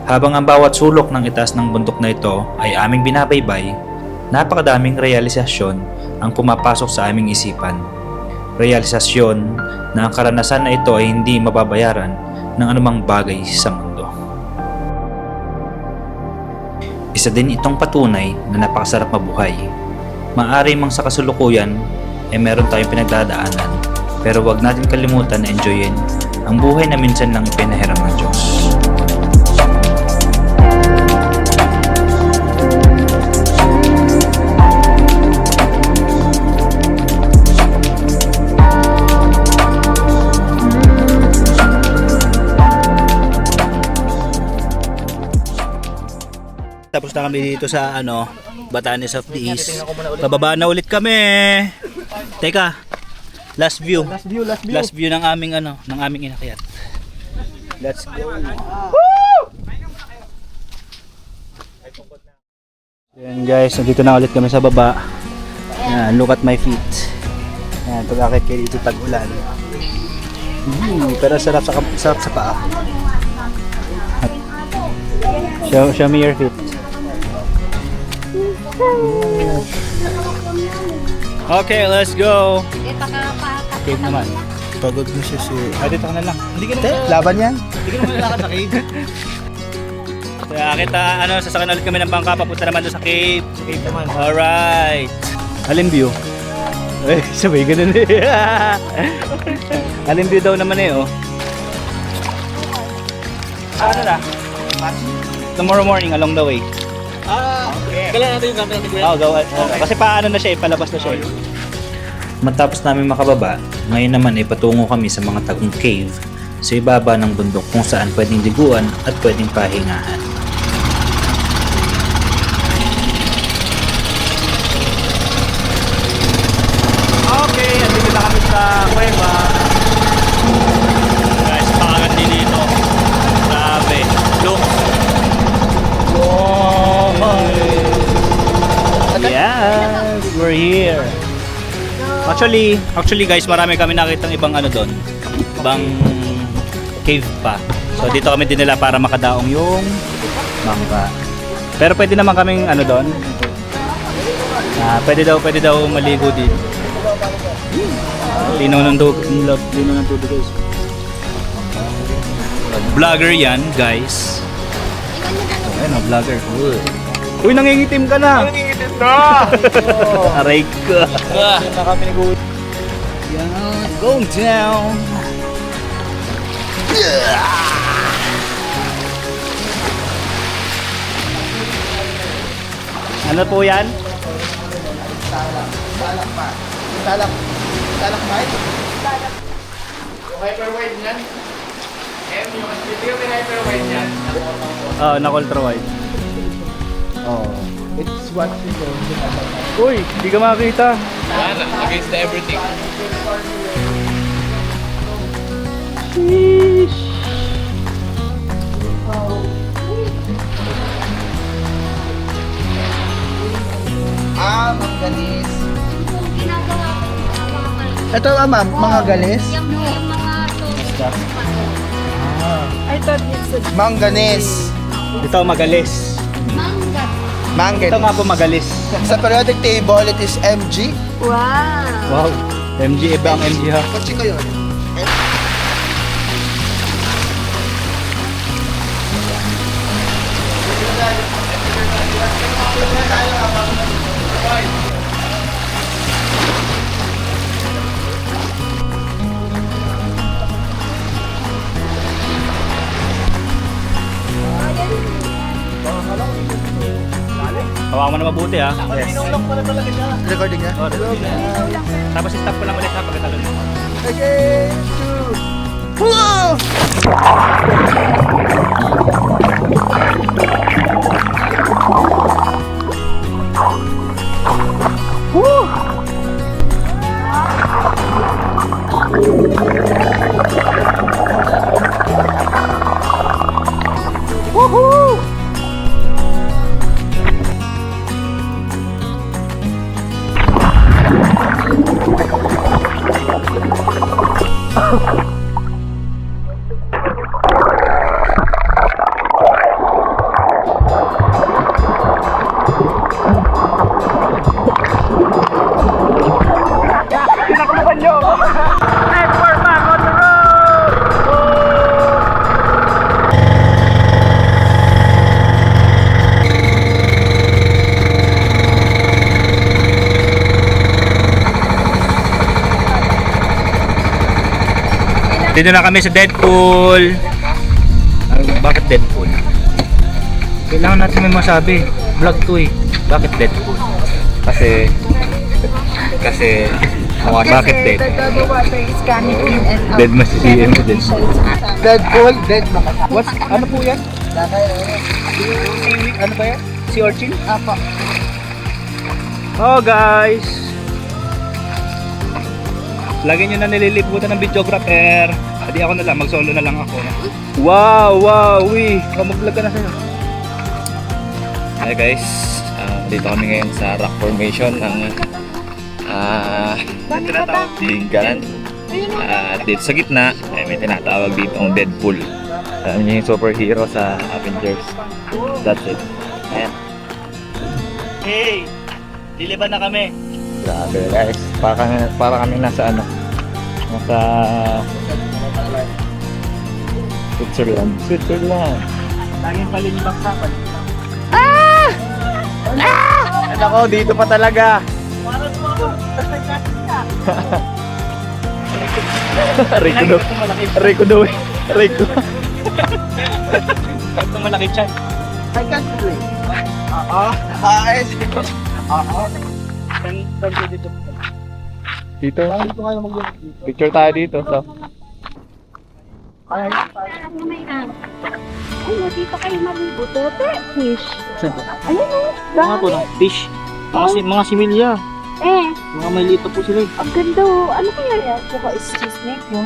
Habang ang bawat sulok ng itaas ng bundok na ito ay aming binabaybay, napakadaming realisasyon ang pumapasok sa aming isipan. Realisasyon na ang karanasan na ito ay hindi mababayaran ng anumang bagay sa mundo. Isa din itong patunay na napakasarap mabuhay. Maaari mang sa kasulukuyan ay meron tayong pinagdadaanan, pero wag natin kalimutan na enjoyin ang buhay na minsan lang ipinahiram ng Diyos. Tapos na kami dito sa Batanes of the East. Pababa na ulit kami. Teka. Last view. Last view ng aming ng aming inakyat. Let's go. Yan guys, nandito na ulit kami sa baba. Yan, look at my feet. Yan, pag-akit kayo dito tag-ulan. Pero sarap sa paa. Show me your feet. Okay, let's go. Cave naman. Pagod na siya si... Dito ka na lang. Hindi ka naman Laban yan? Hindi ka naman lalakad sa cave. Kaya kita, sasakyan ulit kami ng bangka, papunta naman doon sa cave. Sa cave naman. Alright. Alin view? Eh, sabay ganun eh. Alin view daw naman eh, oh. Ano na? Tomorrow morning along the way. Okay. Kailan natin yung camera ni Kuya? Oh, go. Kasi paano na siya eh, palabas na siya eh. Matapos namin makababa, ngayon naman ay patungo kami sa mga tagong cave sa ibaba ng bundok kung saan pwedeng liguan at pwedeng pahingahan. Okay, andito na kami sa kuweba. Guys, pakaganda din dito. Grabe. Look. Yes, we're here. Actually guys, marami kami nakitang ibang ano doon. Ibang cave pa. So dito kami dinala para makadaong yung bangka. Pero pwede naman kaming ano doon. Pwede daw maligo dito. Linaw ng tubig guys. Vlogger yan guys. Ayun, vlogger. Uy, nangingitim ka na. Nangingitim na! Aray ko. Yan, going down. Ano po yan? Talak mic? Oo, na-ultra wide. Oh. It's what you do. Uy, hindi ka makakita. Against the everything. Manggalis. Ito ma'am, mga galis. I thought it's a Manganis. Ito magalis. Manganis. Ito nga po magalis. Sa periodic table, it is Mg. Wow! Wow. MG, iba ang MG ha. Kotse ko yun. Hawakan mo na mabuti ha. Yes. Recording niya? Oh, tapos stop ko lang ulit ha pagkatalo mo. Again, two. Whoa! Dito na kami sa Deadpool. Bakit Deadpool? Kailangan natin may masabi. Vlog to eh. Bakit Deadpool? Kasi Bakit dead? the water is coming in and out. Dead mas si CM din. Deadpool, dead na. What's, ano po yan? Ano ba yan? Si Orchin? Apa. Oh guys! Lagi nyo na nililiputan ng videographer. Hindi ako na lang, mag-solo na lang ako. Wow! Wow! Uy! Mag-vlog ka na sa'yo. Hi guys, dito kami ngayon sa rock formation ng Linggaran. Dito sa gitna, may tinatawag dito ang Deadpool. Alam niyo yung superhero sa Avengers. That's it. Ayan. Hey! Diliban na kami. Grabe guys, para kami nasa ano, nasa Switzerland. Laging palinibak sa akin. At ako, dito pa talaga. Rico daw. Ito malaki chan. I can't play. Dito. Picture tayo dito. So. Ay, dito kayo maligo. Tote, fish. Ayun o, Mga po ng fish. Mga similya. Eh, Mga may lito po sila. ang ganda o. Ano kaya yan? Baka is snake mo.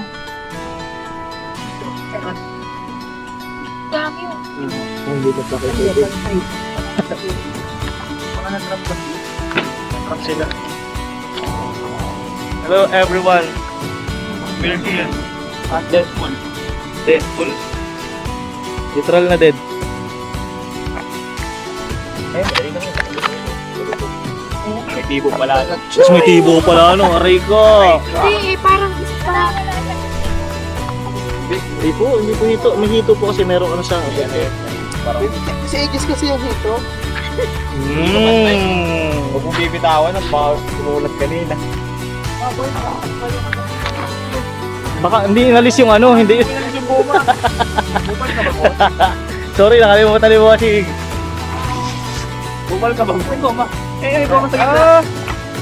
Dami o. Dito sa kayo. Mga natrap sila. Hello everyone. We're here at Deadpool. Deadpool. Literal na dead. May tibo pala. Mas may tibo pala ano, aray ko. Hindi, parang isa. Hindi po hito. May hito po kasi meron ano sa Si Aegis kasi yung hito. Huwag mong bibitawan ng bawal sumulat kanina. Baka hindi inalis yung ano, hindi. Sorry, nakalimutan ni Bossing. Bumal ka ba? May goma. Goma sa gitna.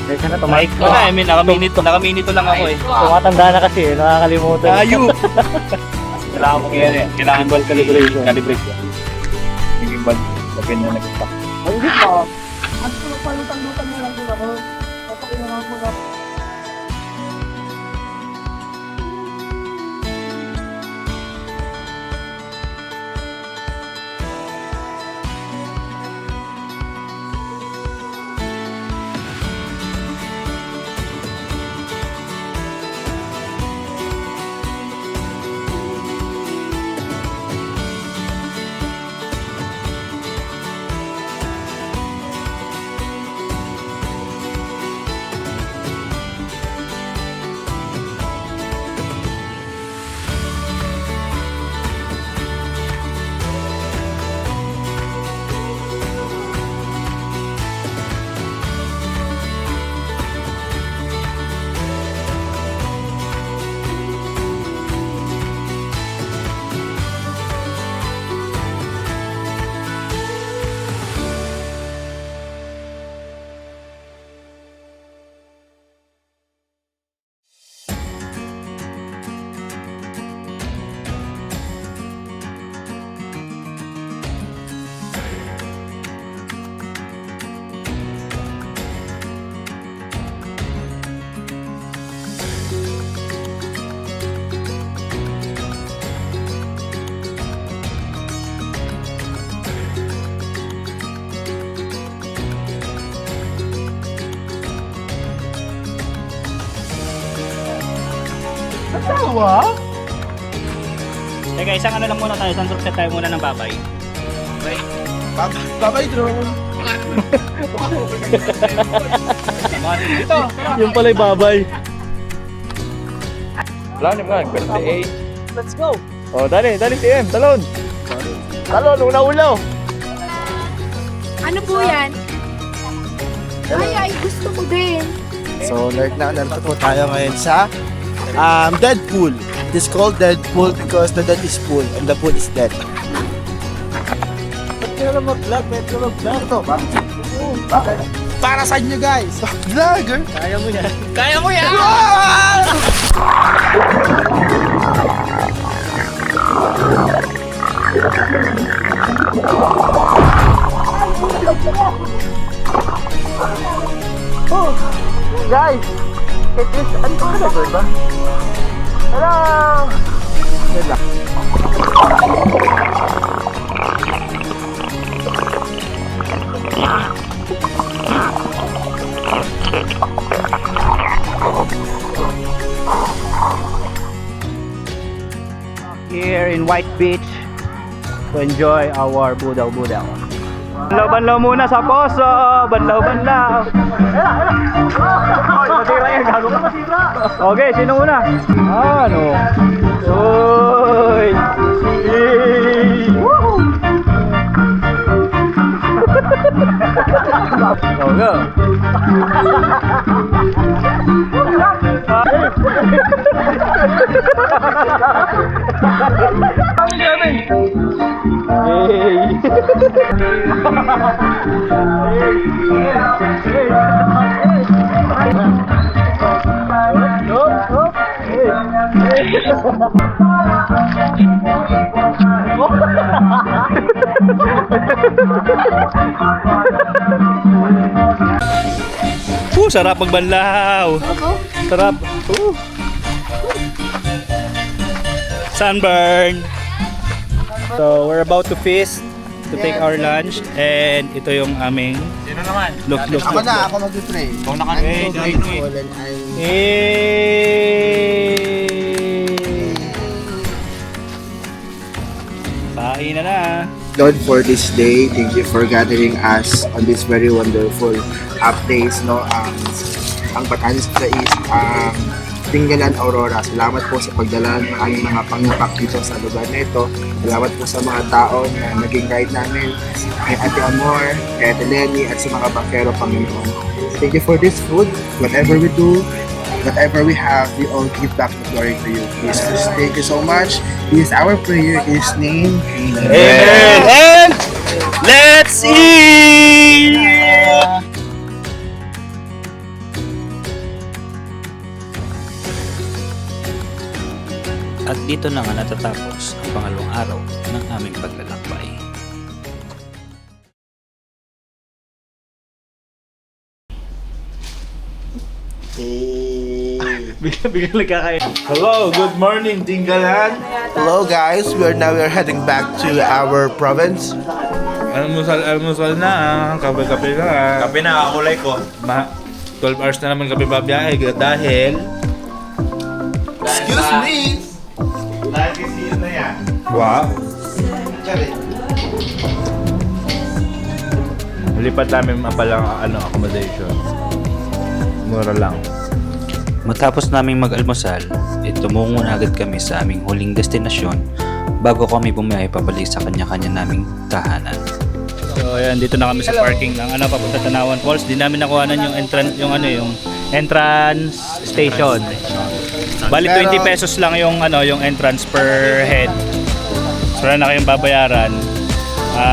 Teka na, tumaik ko. Wala, nakaminito lang ako eh. Tumatanda na kasi, nakakalimutan. Kailangan mo kaya kailangan ball calibration. Calibration. Yung ball, lagyan na nag-stop. Hindi pa. Ang palutan-lutan mo lang din ako. Papakilangan mo lang. Teka, isang ano lang muna tayo, isang drop set tayo muna ng babay. Babay drone. Dito. Yung pala'y babay. Wala naman, birthday. Let's go. Oh, dali, TM, talon. Talon, una-ulo. Ano po yan? Ay, gusto ko din. So, nerd po tayo ngayon sa Deadpool. It is called Deadpool because the dead is full and the pool is dead. Ba't ka na mag-vlog? Ito, bakit? Para sa inyo guys! Vlogger! Kaya mo yan. Kaya mo yan! Guys! It is... Ano pa ka na ba? Hello! Hello! Here in White Beach to enjoy our budaw-budaw. Banlaw muna sa poso, banlaw. Masira yan, gago ka masira. Okay, sino una? Ano? Uy! Go, go! Sarap magbanlaw. Sarap. Sunburn. So we're about to feast to take our lunch. And ito yung aming... Sino naman? Look. Ako na, ako mag-pray. Ikaw na ka. I'm so grateful and I'm... Kain na. Lord, for this day, thank you for gathering us on this very wonderful days, no? Ang Batanes is Tinggalan Aurora. Salamat po sa pagdala ng aming mga pangipak dito sa lugar na ito. Salamat po sa mga tao na naging guide namin, kay Ate Amor, kay Ate Lenny, at sa mga bakero, Panginoon. Thank you for this food. Whatever we do, whatever we have, we all give back the glory to you. Jesus, thank you so much. This is our prayer in His name. Amen. Amen! And let's eat! At dito na nga natatapos ang pangalawang araw ng aming paglalakbay. Bigla nagkakain. Hello, good morning, Tinggalan. Hello guys, we are heading back to our province. Almusal na, kape-kape na. Kape na, kulay ko. 12 hours na naman kami babiyahe dahil... Excuse me! Dahil kasi yun na yan. Wow! Lipat namin palang accommodation. Mura lang. Matapos naming mag-almusal, tumungo na agad kami sa aming huling destinasyon bago kami bumiyahe pabalik sa kanya-kanya naming tahanan. So ayan, dito na kami sa parking ng papunta Tanawan Falls. Di namin nakuhanan yung entrance station. Bali 20 pesos lang yung entrance per head. So wala na kayong babayaran.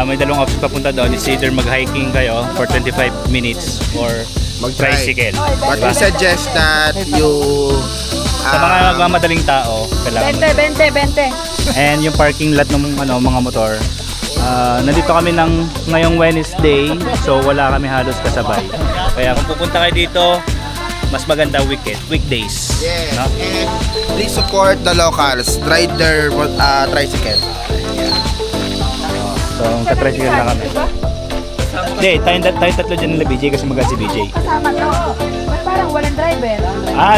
May dalawang option papunta doon. It's either mag-hiking kayo for 25 minutes or mag-tricycle. But we suggest that you... Sa mga nagmamadaling tao, kailangan 20. And yung parking lot ng mga motor. Nandito kami ngayong Wednesday, so wala kami halos kasabay. Kaya kung pupunta kayo dito, mas maganda weekdays. Yeah. No? And please support the locals. Ride their tricycle. So, ka-tricycle na kami. Hindi, tayo tatlo dyan nila BJ kasi magal si BJ. Kasama to. Ba't parang walang driver?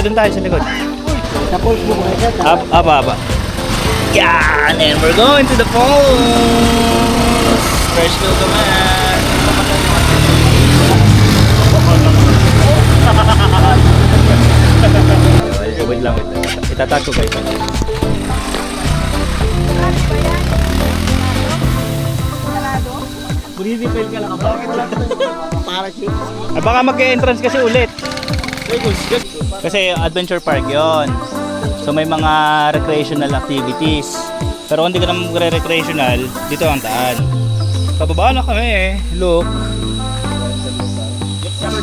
Doon tayo sa likod. Aba. Yan! And we're going to the falls! Fresh fill naman! Wait lang. Itatag ko kayo. Burisipel ka lang. Baka mag-entrance kasi ulit. Kasi adventure park yon. So may mga recreational activities. Pero kung hindi ka naman magre-recreational, dito ang daan. Pababa na kami Look. Parang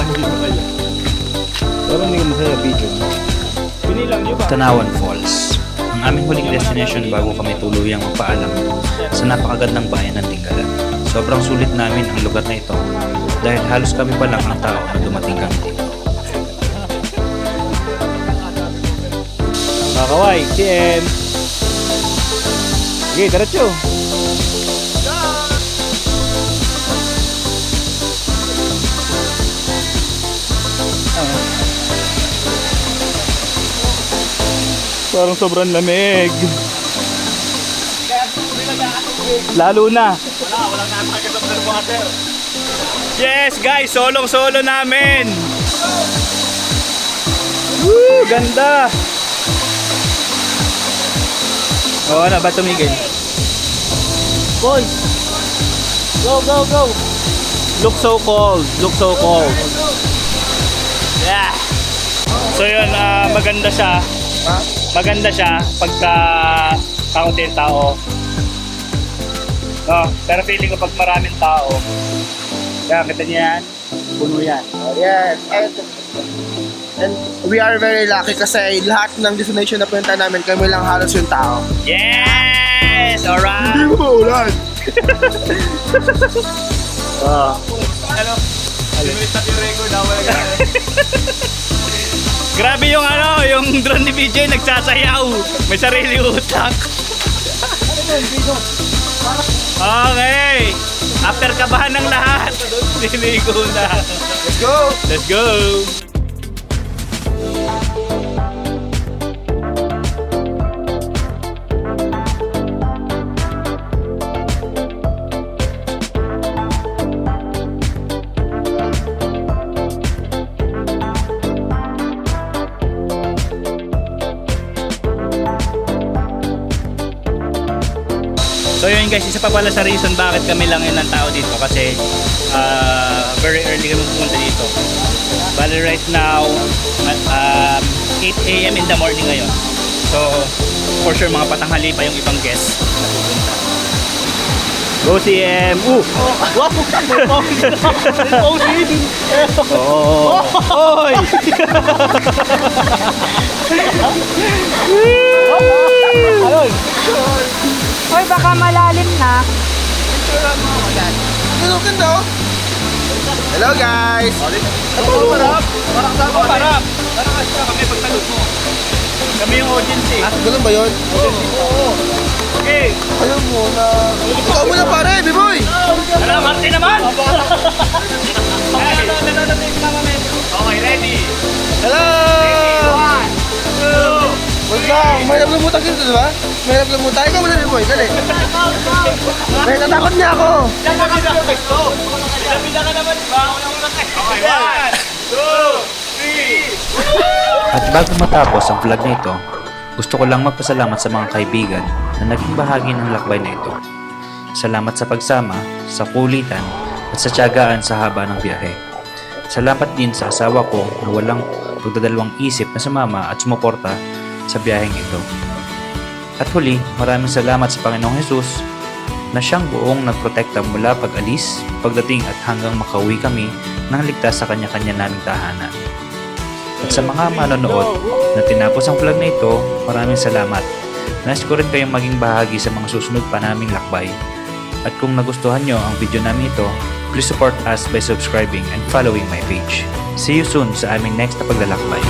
hindi mo kaya. Parang hindi mo masaya video. Binilang nyo ba? Tanawan Falls, ang aming huling destination bago kami tuluyang magpaalam sa napakagandang bayan ng Tinggalan. Sobrang sulit namin ang lugar na ito dahil halos kami pa lang ang tao na dumating kami dito. Kakaway, TM. Sige, diretso. Parang sobrang lamig. Lalo na. Walang natagas sa underwater. Yes, guys, solong-solo namin. Woo, ganda. Ano ba tumigil? Boys. Go. Look so cold. Yeah. So yun, maganda siya. Maganda siya pagka kaunti ang tao. No, pero feeling ko pag maraming tao, kita niyo yan, puno yan. Yes. And we are very lucky kasi lahat ng destination na punta namin, kami lang halos yung tao. Yes! Alright! Hindi mo maulan. Grabe yung yung drone ni BJ nagsasayaw. May sarili utak. Okay. After kabahan ng lahat, niligo na. Let's go! Let's go! So yun guys, isa pa pala sa reason bakit kami lang yun ng tao dito kasi very early kami pumunta dito. Bali right now, 8 AM in the morning ngayon. So for sure mga patanghali pa yung ibang guests na pupunta. Go CM! Wow! May poses! Oo! Oy! Hoy, baka malalim na. Ano ganda oh? Hello guys! Parang kami pagtalog mo. Kami yung audience eh. Ganun ba yun? Okay! Alam mo na... Ikaw mo na pare, B-boy! Ano, Martin naman! Okay, ready? Hello! Wag lang, mahirap lumutang dito, di ba? Mahirap lumutang. Ikaw muna, B-boy, dali. May natakot niya ako. Bila ka naman, di ba? Okay, 1, 2, 3! At bago matapos ang vlog na ito, gusto ko lang magpasalamat sa mga kaibigan na naging bahagi ng lakbay na ito. Salamat sa pagsama, sa kulitan, at sa tiyagaan sa haba ng biyahe. Salamat din sa asawa ko na walang pagdadalawang isip na sumama at sumuporta sa biyaheng ito. At huli, maraming salamat sa Panginoong Hesus na siyang buong nagprotekta mula pag-alis, pagdating at hanggang makauwi kami ng ligtas sa kanya-kanya naming tahanan. At sa mga manonood na tinapos ang vlog na ito, maraming salamat. Nais ko rin kayong maging bahagi sa mga susunod pa naming lakbay. At kung nagustuhan nyo ang video namin ito, please support us by subscribing and following my page. See you soon sa aming next na paglalakbay.